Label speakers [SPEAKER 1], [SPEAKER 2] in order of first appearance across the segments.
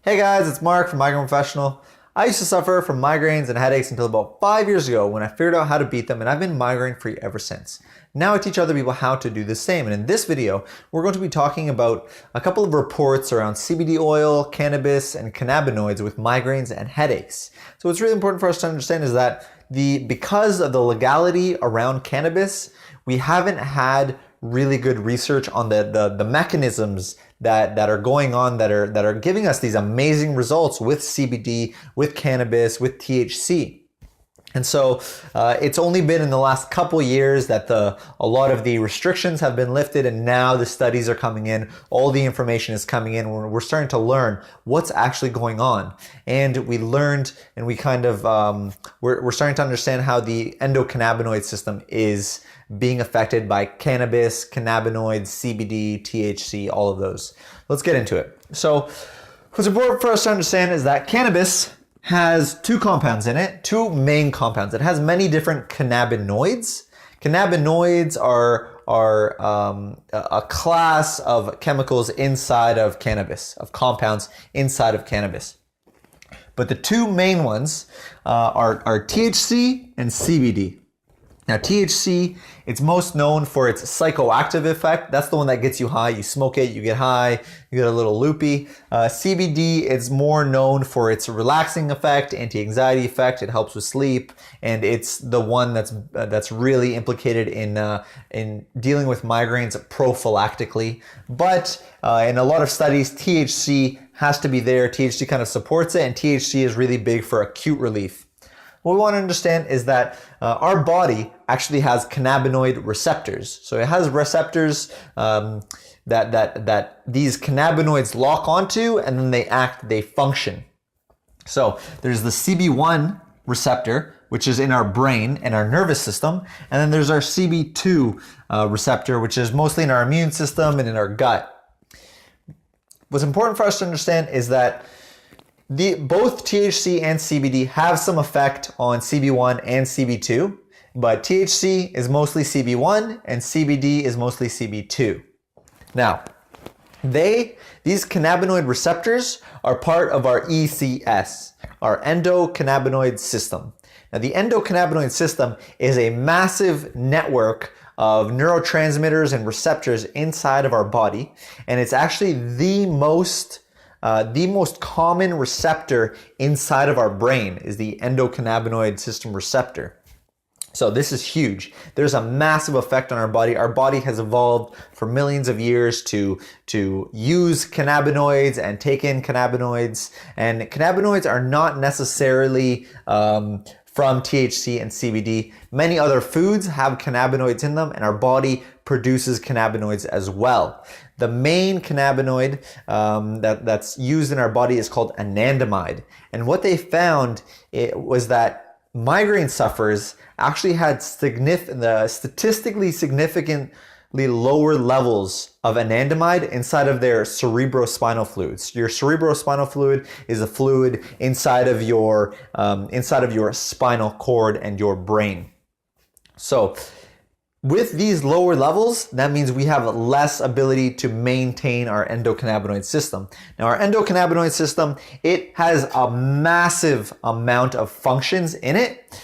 [SPEAKER 1] Hey guys, it's Mark from Migraine Professional. I used to suffer from migraines and headaches until about 5 years ago when I figured out how to beat them, and I've been migraine free ever since. Now I teach other people how to do the same, and in this video we're going to be talking about a couple of reports around CBD oil, cannabis, and cannabinoids with migraines and headaches. So what's really important for us to understand is that because of the legality around cannabis, we haven't had really good research on the mechanisms that are going on that are giving us these amazing results with CBD, with cannabis, with THC. And so it's only been in the last couple years that a lot of the restrictions have been lifted, and now the studies are coming in, all the information is coming in. We're starting to learn what's actually going on. And we learned, and we kind of, we're starting to understand how the endocannabinoid system is being affected by cannabis, cannabinoids, CBD, THC, all of those. Let's get into it. So what's important for us to understand is that cannabis has two compounds in it, two main compounds. It has many different cannabinoids. Cannabinoids are a class of chemicals inside of cannabis, of compounds inside of cannabis. But the two main ones are THC and CBD. Now THC, it's most known for its psychoactive effect. That's the one that gets you high. You smoke it, you get high, you get a little loopy. CBD is more known for its relaxing effect, anti-anxiety effect. It helps with sleep, and it's the one that's really implicated in dealing with migraines prophylactically. But in a lot of studies, THC has to be there. THC kind of supports it, and THC is really big for acute relief. What we want to understand is that our body actually has cannabinoid receptors. So it has receptors that these cannabinoids lock onto, and then they function. So there's the CB1 receptor, which is in our brain and our nervous system, and then there's our CB2 receptor, which is mostly in our immune system and in our gut. What's important for us to understand is that both THC and CBD have some effect on CB1 and CB2, but THC is mostly CB1 and CBD is mostly CB2. Now, these cannabinoid receptors are part of our ECS, our endocannabinoid system. Now, the endocannabinoid system is a massive network of neurotransmitters and receptors inside of our body, and it's actually the most common receptor inside of our brain is the endocannabinoid system receptor. So this is huge. There's a massive effect on our body. Our body has evolved for millions of years to use cannabinoids and take in cannabinoids. And cannabinoids are not necessarily from THC and CBD. Many other foods have cannabinoids in them, and our body produces cannabinoids as well. The main cannabinoid that's used in our body is called anandamide. And what they found was that migraine sufferers actually had statistically significantly lower levers of anandamide inside of their cerebrospinal fluids. Your cerebrospinal fluid is a fluid inside of your spinal cord and your brain. So with these lower levels, that means we have less ability to maintain our endocannabinoid system. Now, our endocannabinoid system, it has a massive amount of functions in it.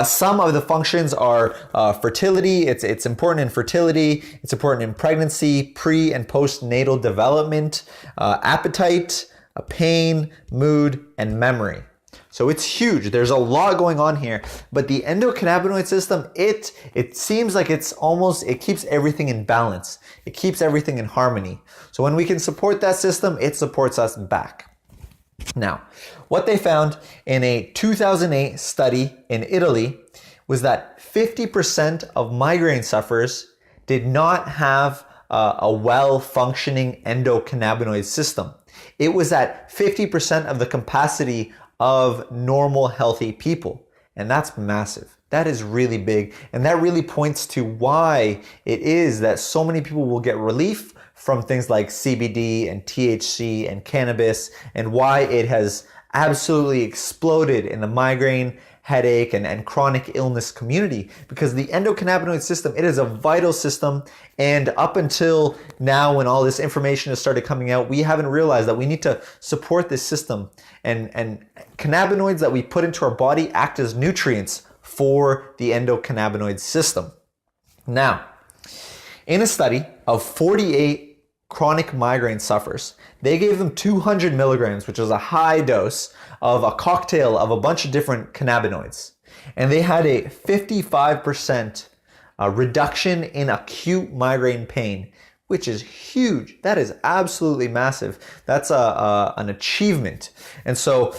[SPEAKER 1] Some of the functions are fertility. It's important in fertility. It's important in pregnancy, pre and postnatal development, appetite, pain, mood, and memory. So it's huge. There's a lot going on here, but the endocannabinoid system, it seems like it keeps everything in balance. It keeps everything in harmony. So when we can support that system, it supports us back. Now, what they found in a 2008 study in Italy was that 50% of migraine sufferers did not have a well-functioning endocannabinoid system. It was at 50% of the capacity of normal, healthy people. And that's massive. That is really big. And that really points to why it is that so many people will get relief from things like CBD and THC and cannabis, and why it has absolutely exploded in the migraine, headache and chronic illness community, because the endocannabinoid system, it is a vital system. And up until now, when all this information has started coming out, we haven't realized that we need to support this system. And cannabinoids that we put into our body act as nutrients for the endocannabinoid system. Now, in a study of 48 chronic migraine sufferers, they gave them 200 milligrams, which is a high dose, of a cocktail of a bunch of different cannabinoids. And they had a 55% reduction in acute migraine pain, which is huge. That is absolutely massive. That's an achievement. And so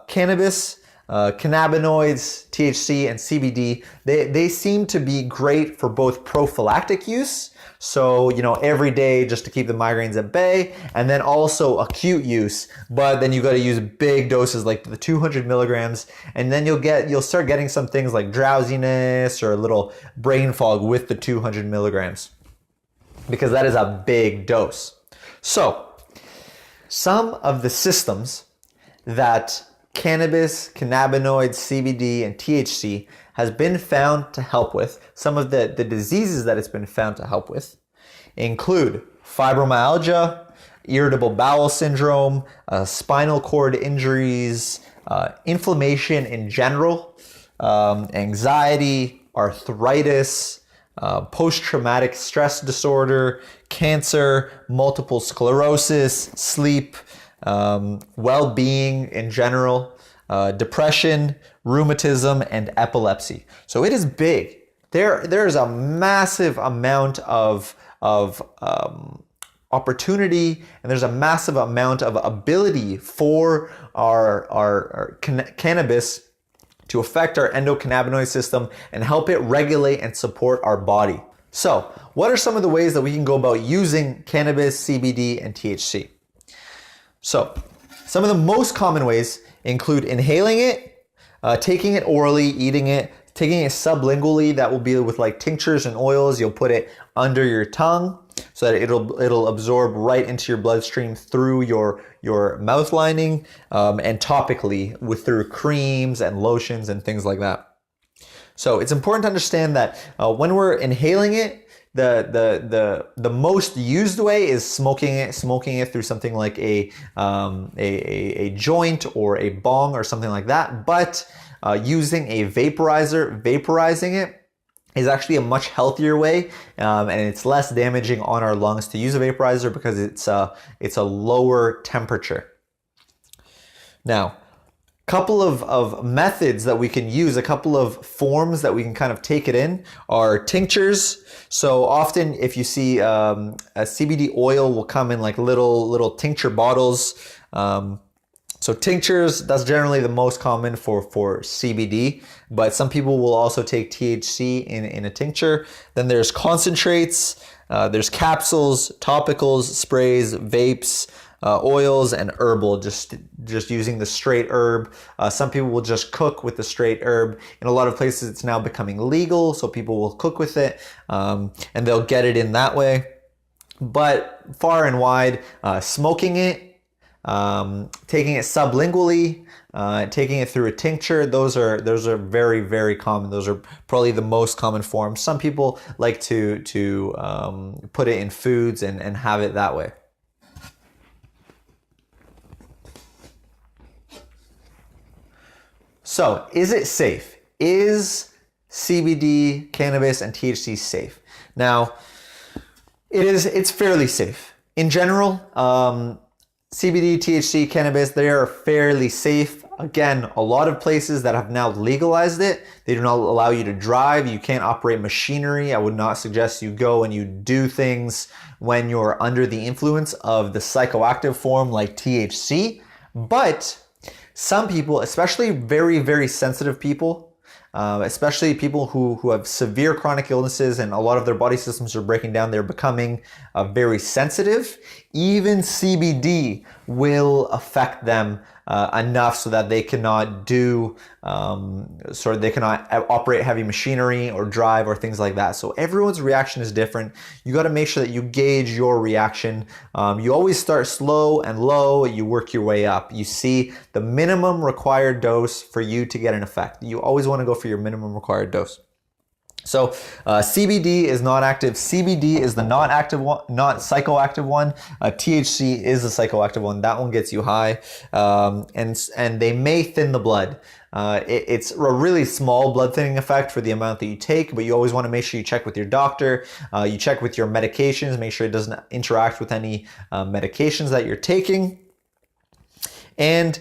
[SPEAKER 1] cannabis, cannabinoids, THC, and CBD, they seem to be great for both prophylactic use, so every day just to keep the migraines at bay, and then also acute use, but then you got to use big doses like the 200 milligrams, and then you'll start getting some things like drowsiness or a little brain fog with the 200 milligrams, because that is a big dose. So some of the systems that cannabis, cannabinoids, CBD, and THC has been found to help with, some of the diseases that it's been found to help with include fibromyalgia, irritable bowel syndrome, spinal cord injuries, inflammation in general, anxiety, arthritis, post-traumatic stress disorder, cancer, multiple sclerosis, sleep, well-being in general, depression, rheumatism, and epilepsy. So it is big. There's a massive amount of opportunity, and there's a massive amount of ability for our cannabis to affect our endocannabinoid system and help it regulate and support our body. So what are some of the ways that we can go about using cannabis, CBD, and THC? So some of the most common ways include inhaling it, taking it orally, eating it, taking it sublingually. That will be with like tinctures and oils. You'll put it under your tongue so that it'll absorb right into your bloodstream through your mouth lining, and topically through creams and lotions and things like that. So it's important to understand that when we're inhaling it, the most used way is smoking it through something like a joint or a bong or something like that. But using a vaporizer, vaporizing it, is actually a much healthier way, and it's less damaging on our lungs to use a vaporizer because it's a lower temperature. Now, couple of methods that we can use, a couple of forms that we can kind of take it in are tinctures. So often if you see a CBD oil will come in like little tincture bottles. So tinctures, that's generally the most common for CBD, but some people will also take THC in a tincture. Then there's concentrates, there's capsules, topicals, sprays, vapes, oils, and herbal, just using the straight herb. Some people will just cook with the straight herb. In a lot of places it's now becoming legal, so people will cook with it, and they'll get it in that way. But far and wide, smoking it, taking it sublingually, taking it through a tincture, those are very, very common. Those are probably the most common forms. Some people like to put it in foods and have it that way. So, is it safe? Is CBD, cannabis, and THC safe? Now, it's fairly safe. In general, CBD, THC, cannabis, they are fairly safe. Again, a lot of places that have now legalized it, they do not allow you to drive. You can't operate machinery. I would not suggest you go and you do things when you're under the influence of the psychoactive form like THC. But some people, especially very, very sensitive people, especially people who have severe chronic illnesses and a lot of their body systems are breaking down, they're becoming very sensitive. Even CBD will affect them enough so that they cannot do, they cannot operate heavy machinery or drive or things like that. So everyone's reaction is different. You got to make sure that you gauge your reaction. You always start slow and low, you work your way up. You see the minimum required dose for you to get an effect. You always want to go for your minimum required dose. So CBD is not active. CBD is the not active one, not psychoactive one. THC is the psychoactive one. That one gets you high, and they may thin the blood. It's a really small blood thinning effect for the amount that you take, but you always want to make sure you check with your doctor. You check with your medications, make sure it doesn't interact with any medications that you're taking. And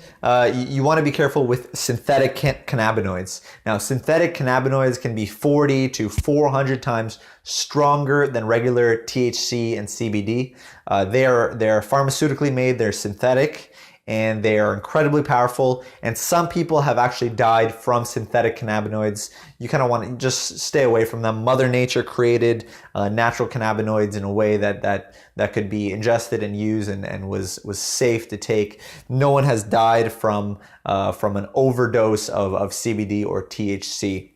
[SPEAKER 1] you want to be careful with synthetic cannabinoids. Now, synthetic cannabinoids can be 40 to 400 times stronger than regular THC and CBD. They're pharmaceutically made, they're synthetic, and they are incredibly powerful. And some people have actually died from synthetic cannabinoids. You kind of want to just stay away from them. Mother Nature created natural cannabinoids in a way that could be ingested and used and was safe to take. No one has died from an overdose of CBD or THC.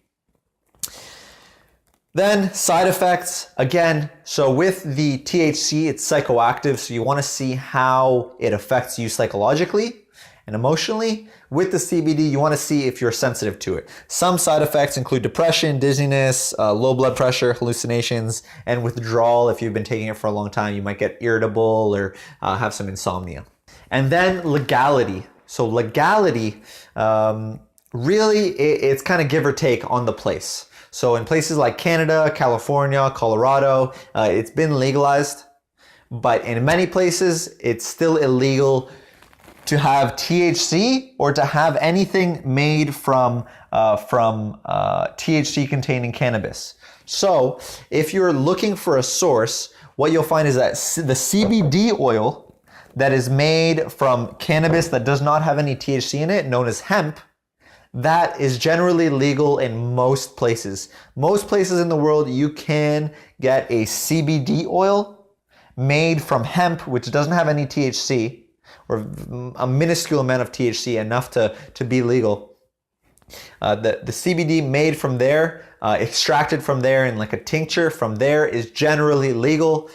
[SPEAKER 1] Then side effects, again, so with the THC, it's psychoactive, so you want to see how it affects you psychologically and emotionally. With the CBD, you want to see if you're sensitive to it. Some side effects include depression, dizziness, low blood pressure, hallucinations, and withdrawal. If you've been taking it for a long time, you might get irritable or have some insomnia. And then legality. So legality, really, it's kind of give or take on the place. So in places like Canada, California, Colorado, it's been legalized, but in many places, it's still illegal to have THC or to have anything made from THC containing cannabis. So if you're looking for a source, what you'll find is that the CBD oil that is made from cannabis that does not have any THC in it, known as hemp, that is generally legal in most places. Most places in the world, you can get a CBD oil made from hemp, which doesn't have any THC, or a minuscule amount of THC, enough to be legal. The CBD made from there, extracted from there in like a tincture from there, is generally legal.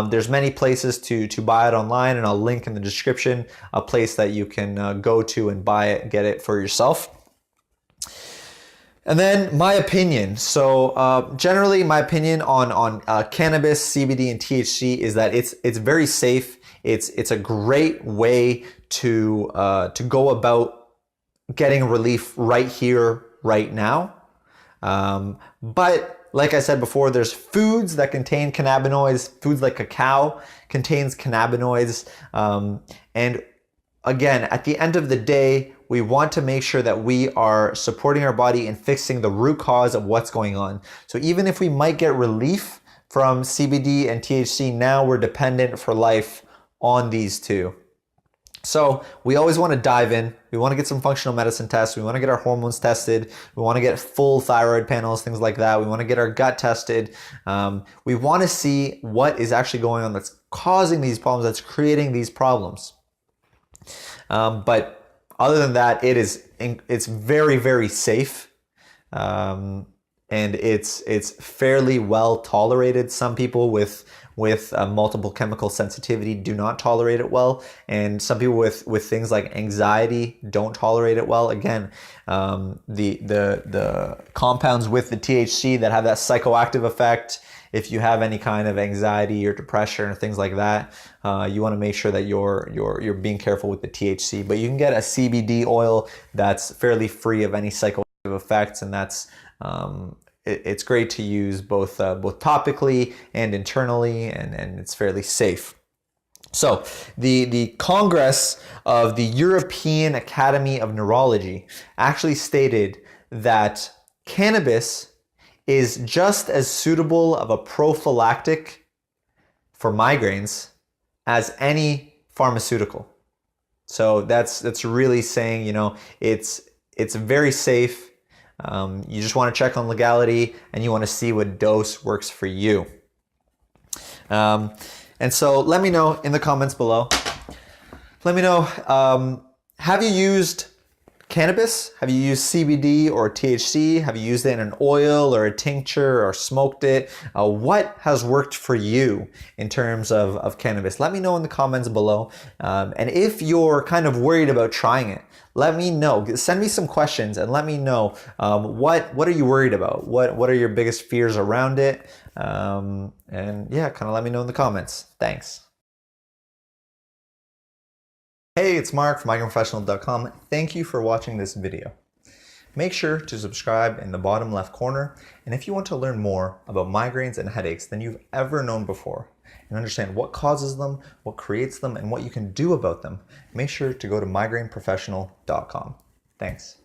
[SPEAKER 1] There's many places to buy it online, and I'll link in the description a place that you can go to and buy it, get it for yourself. And then my opinion. So generally my opinion on cannabis, CBD, and THC is that it's very safe. It's a great way to go about getting relief right here, right now. But like I said before, there's foods that contain cannabinoids. Foods like cacao contains cannabinoids. And again, at the end of the day, we want to make sure that we are supporting our body and fixing the root cause of what's going on. So even if we might get relief from CBD and THC, now we're dependent for life on these two. So we always want to dive in. We want to get some functional medicine tests. We want to get our hormones tested. We want to get full thyroid panels, things like that. We want to get our gut tested. We want to see what is actually going on that's causing these problems, that's creating these problems. But other than that, it's very, very safe, and it's fairly well tolerated. Some people with multiple chemical sensitivity do not tolerate it well, and some people with things like anxiety don't tolerate it well. Again, the compounds with the THC that have that psychoactive effect, if you have any kind of anxiety or depression or things like that, you want to make sure that you're being careful with the THC. But you can get a CBD oil that's fairly free of any psychoactive effects, and that's it's great to use both topically and internally, and it's fairly safe. So the Congress of the European Academy of Neurology actually stated that cannabis is just as suitable of a prophylactic for migraines as any pharmaceutical. So that's really saying, you know, it's very safe. You just want to check on legality, and you want to see what dose works for you. And so let me know in the comments below. Let me know, have you used cannabis? Have you used CBD or THC? Have you used it in an oil or a tincture or smoked it? What has worked for you in terms of cannabis? Let me know in the comments below. And if you're kind of worried about trying it, let me know. Send me some questions and let me know what are you worried about? What are your biggest fears around it? And yeah, kind of let me know in the comments. Thanks. Hey, it's Mark from migraineprofessional.com. Thank you for watching this video. Make sure to subscribe in the bottom left corner. And if you want to learn more about migraines and headaches than you've ever known before and understand what causes them, what creates them, and what you can do about them, make sure to go to migraineprofessional.com. Thanks.